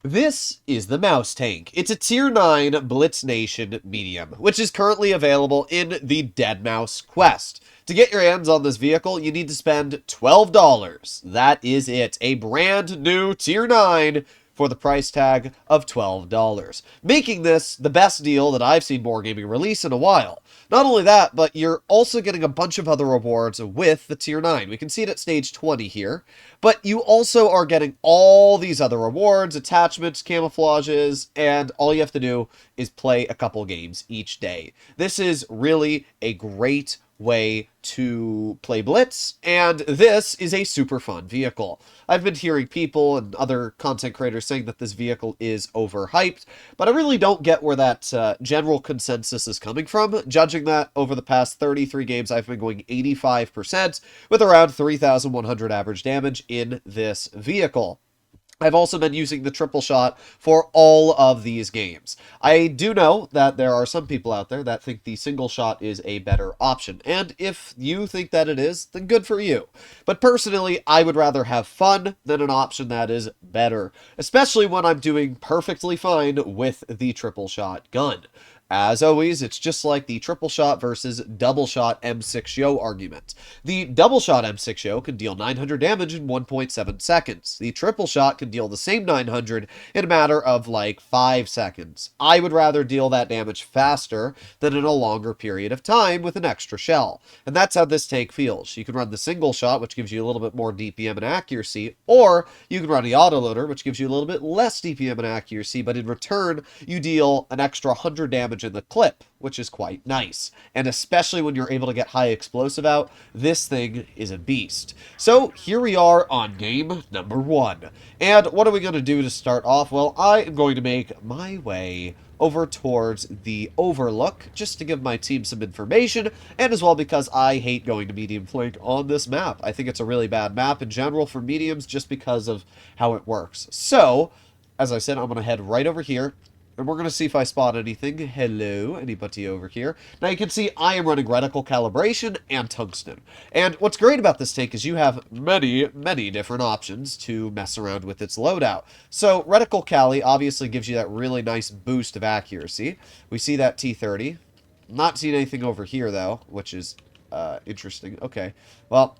This is the Mouse Tank. It's a Tier 9 Blitz Nation medium, which is currently available in the Dead Mouse Quest. To get your hands on this vehicle, you need to spend $12. That is it. A brand new Tier 9 for the price tag of $12, making this the best deal that I've seen Wargaming release in a while. Not only that, but you're also getting a bunch of other rewards with the Tier 9. We can see it at stage 20 here, but you also are getting all these other rewards, attachments, camouflages, and all you have to do is play a couple games each day. This is really a great way to play Blitz, and this is a super fun vehicle. I've been hearing people and other content creators saying that this vehicle is overhyped, but I really don't get where that general consensus is coming from, judging that over the past 33 games I've been going 85% with around 3,100 average damage in this vehicle. I've also been using the triple shot for all of these games. I do know that there are some people out there that think the single shot is a better option, and if you think that it is, then good for you. But personally, I would rather have fun than an option that is better, especially when I'm doing perfectly fine with the triple shot gun. As always, it's just like the triple shot versus double shot M6 Yo argument. The double shot M6 Yo can deal 900 damage in 1.7 seconds. The triple shot can deal the same 900 in a matter of like 5 seconds. I would rather deal that damage faster than in a longer period of time with an extra shell. And that's how this tank feels. You can run the single shot, which gives you a little bit more DPM and accuracy, or you can run the autoloader, which gives you a little bit less DPM and accuracy, but in return, you deal an extra 100 damage in the clip, which is quite nice. And especially when you're able to get high explosive out, this thing is a beast. So here we are on game number 1. And what are we going to do to start off? Well, I am going to make my way over towards the Overlook, just to give my team some information, and as well because I hate going to medium flank on this map. I think it's a really bad map in general for mediums just because of how it works. So, as I said, I'm going to head right over here, and we're going to see if I spot anything. Hello, anybody over here? Now you can see I am running reticle calibration and tungsten. And what's great about this tank is you have many, many different options to mess around with its loadout. So reticle cali obviously gives you that really nice boost of accuracy. We see that T30. Not seeing anything over here though, which is interesting. Okay, well,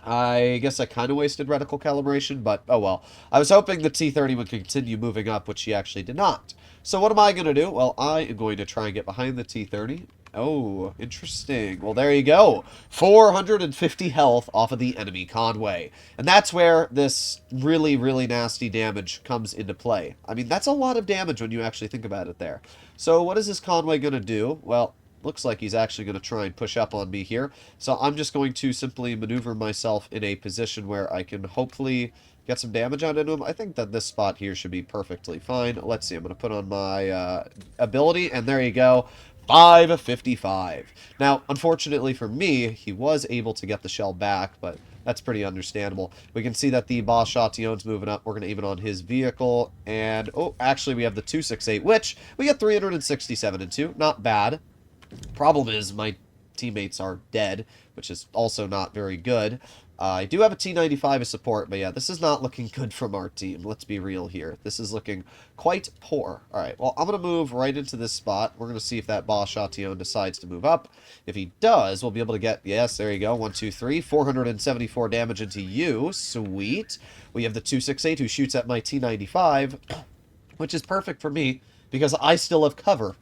I guess I kind of wasted reticle calibration, but oh well. I was hoping the T30 would continue moving up, which she actually did not. So what am I going to do? Well, I am going to try and get behind the T30. Oh, interesting. Well, there you go. 450 health off of the enemy Conway. And that's where this really, really nasty damage comes into play. I mean, that's a lot of damage when you actually think about it there. So what is this Conway going to do? Well, looks like he's actually going to try and push up on me here. So I'm just going to simply maneuver myself in a position where I can hopefully get some damage on him. I think that this spot here should be perfectly fine. Let's see. I'm going to put on my ability, and there you go. 555. Now, unfortunately for me, he was able to get the shell back, but that's pretty understandable. We can see that the boss Chatillon's moving up. We're going to even on his vehicle. And, oh, actually, we have the 268, which we get 367 into. Not bad. Problem is, my teammates are dead, which is also not very good. I do have a T95 as support, but yeah, this is not looking good from our team. Let's be real here. This is looking quite poor. Alright, well, I'm going to move right into this spot. We're going to see if that boss Chatillon decides to move up. If he does, we'll be able to get, yes, there you go, 1, 2, 3, 474 damage into you. Sweet. We have the 268 who shoots at my T95, which is perfect for me because I still have cover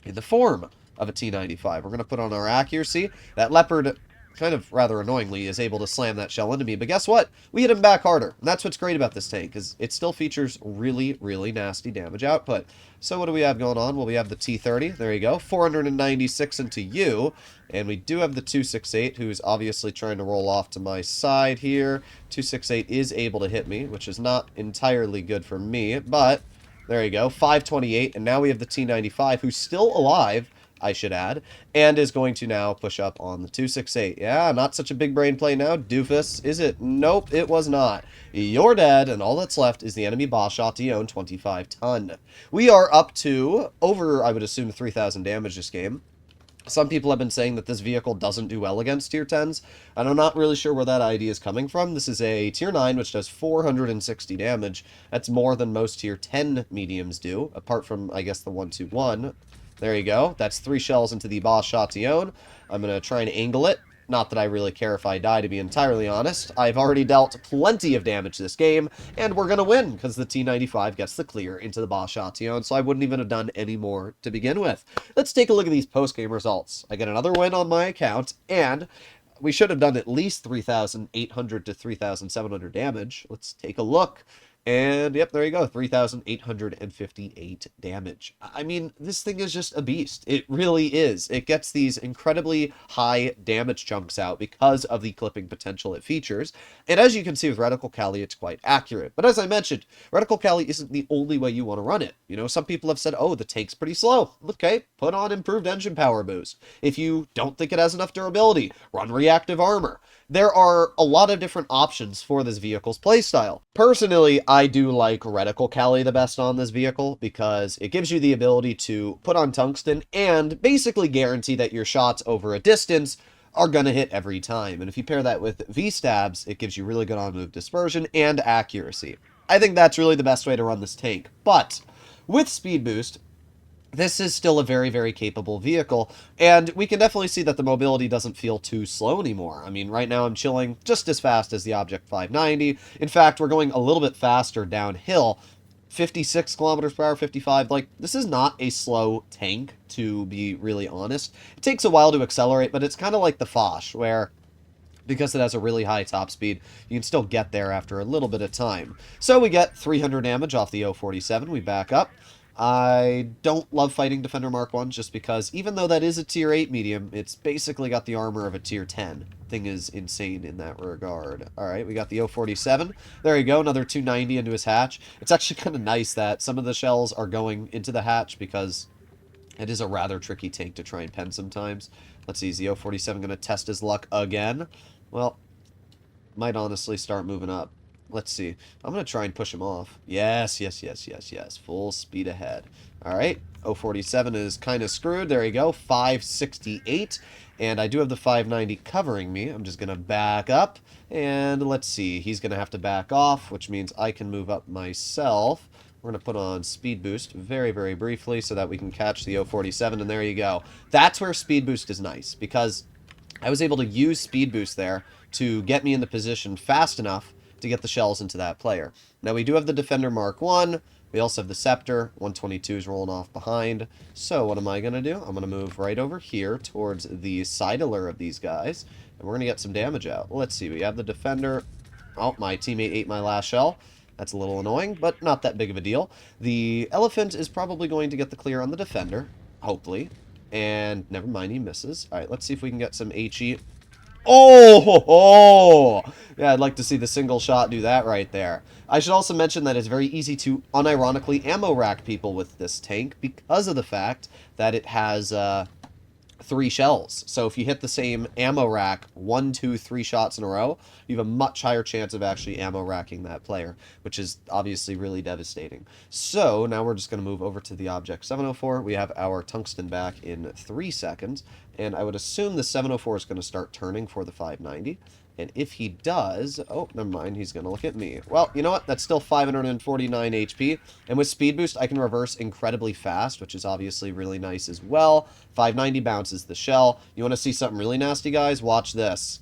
in the form of a T95. We're going to put on our accuracy. That Leopard, kind of rather annoyingly, is able to slam that shell into me. But guess what? We hit him back harder. And that's what's great about this tank, is it still features really, really nasty damage output. So what do we have going on? Well, we have the T30. There you go. 496 into you. And we do have the 268, who's obviously trying to roll off to my side here. 268 is able to hit me, which is not entirely good for me. But there you go. 528. And now we have the T95, who's still alive, I should add, and is going to now push up on the 268. Yeah, not such a big brain play now, doofus. Is it? Nope, it was not. You're dead, and all that's left is the enemy boss Chatillon 25 ton. We are up to over, I would assume, 3,000 damage this game. Some people have been saying that this vehicle doesn't do well against tier 10s, and I'm not really sure where that idea is coming from. This is a tier 9, which does 460 damage. That's more than most tier 10 mediums do, apart from, I guess, the 121. There you go. That's 3 shells into the boss Chatillon. I'm going to try and angle it. Not that I really care if I die, to be entirely honest. I've already dealt plenty of damage this game, and we're going to win, because the T95 gets the clear into the boss Chatillon, so I wouldn't even have done any more to begin with. Let's take a look at these post-game results. I get another win on my account, and we should have done at least 3,800 to 3,700 damage. Let's take a look. And, yep, there you go, 3,858 damage. I mean, this thing is just a beast. It really is. It gets these incredibly high damage chunks out because of the clipping potential it features. And as you can see with Reticle Cali, it's quite accurate. But as I mentioned, Reticle Cali isn't the only way you want to run it. You know, some people have said, oh, the tank's pretty slow. Okay, put on improved engine power boost. If you don't think it has enough durability, run reactive armor. There are a lot of different options for this vehicle's playstyle. Personally, I do like Reticle Cali the best on this vehicle because it gives you the ability to put on tungsten and basically guarantee that your shots over a distance are going to hit every time. And if you pair that with V-stabs, it gives you really good on-move dispersion and accuracy. I think that's really the best way to run this tank. But with speed boost, this is still a very, very capable vehicle, and we can definitely see that the mobility doesn't feel too slow anymore. I mean, right now I'm chilling just as fast as the Object 590. In fact, we're going a little bit faster downhill, 56 kilometers per hour, 55. Like, this is not a slow tank, to be really honest. It takes a while to accelerate, but it's kind of like the Foch, where because it has a really high top speed, you can still get there after a little bit of time. So we get 300 damage off the 047. We back up. I don't love fighting Defender Mark 1 just because even though that is a tier 8 medium, it's basically got the armor of a tier 10. Thing is insane in that regard. Alright, we got the 047. There you go, another 290 into his hatch. It's actually kind of nice that some of the shells are going into the hatch because it is a rather tricky tank to try and pen sometimes. Let's see, is the 047 going to test his luck again? Well, might honestly start moving up. Let's see. I'm going to try and push him off. Yes, yes, yes, yes, yes. Full speed ahead. All right. 047 is kind of screwed. There you go. 568. And I do have the 590 covering me. I'm just going to back up. And let's see. He's going to have to back off, which means I can move up myself. We're going to put on speed boost very, very briefly so that we can catch the 047. And there you go. That's where speed boost is nice because I was able to use speed boost there to get me in the position fast enough to get the shells into that player. Now we do have the Defender Mark 1. We also have the Scepter. 122 is rolling off behind. So what am I going to do? I'm going to move right over here towards the sidler of these guys. And we're going to get some damage out. Let's see. We have the Defender. Oh, my teammate ate my last shell. That's a little annoying, but not that big of a deal. The Elephant is probably going to get the clear on the Defender. Hopefully. And never mind, he misses. Alright, let's see if we can get some HE. Oh, ho, ho. Yeah, I'd like to see the single shot do that right there. I should also mention that it's very easy to unironically ammo rack people with this tank because of the fact that it has 3 shells. So if you hit the same ammo rack 1, 2, 3 shots in a row, you have a much higher chance of actually ammo racking that player, which is obviously really devastating. So now we're just going to move over to the Object 704. We have our tungsten back in 3 seconds, and I would assume the 704 is going to start turning for the 590. And if he does... Oh, never mind. He's going to look at me. Well, you know what? That's still 549 HP. And with Speed Boost, I can reverse incredibly fast, which is obviously really nice as well. 590 bounces the shell. You want to see something really nasty, guys? Watch this.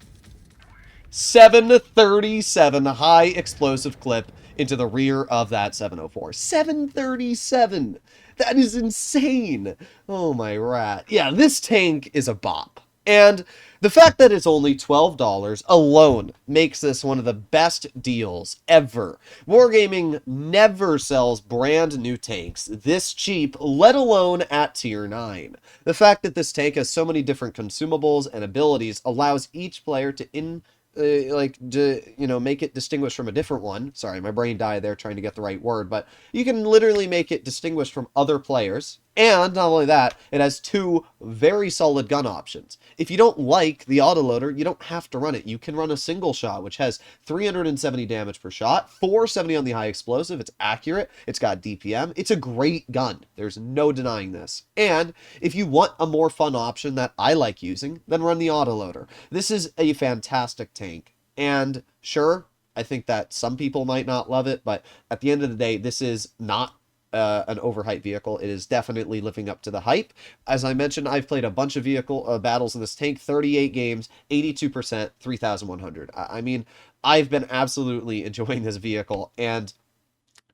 737 high explosive clip into the rear of that 704. 737! That is insane! Oh, my rat. Yeah, this tank is a bop. And the fact that it's only $12 alone makes this one of the best deals ever. Wargaming never sells brand new tanks this cheap, let alone at tier 9. The fact that this tank has so many different consumables and abilities allows each player to make it distinguished from a different one. Sorry, my brain died there trying to get the right word, but you can literally make it distinguished from other players And not only that, it has two very solid gun options. If you don't like the autoloader, you don't have to run it. You can run a single shot, which has 370 damage per shot, 470 on the high explosive. It's accurate. It's got DPM. It's a great gun. There's no denying this. And if you want a more fun option that I like using, then run the autoloader. This is a fantastic tank. And sure, I think that some people might not love it, but at the end of the day, this is not an overhyped vehicle. It is definitely living up to the hype. As I mentioned, I've played a bunch of vehicle battles in this tank, 38 games, 82%, 3,100. I mean, I've been absolutely enjoying this vehicle, and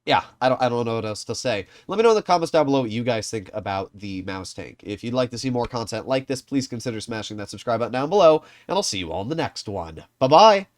yeah, I don't know what else to say. Let me know in the comments down below what you guys think about the mouse tank. If you'd like to see more content like this, please consider smashing that subscribe button down below, and I'll see you all in the next one. Bye-bye!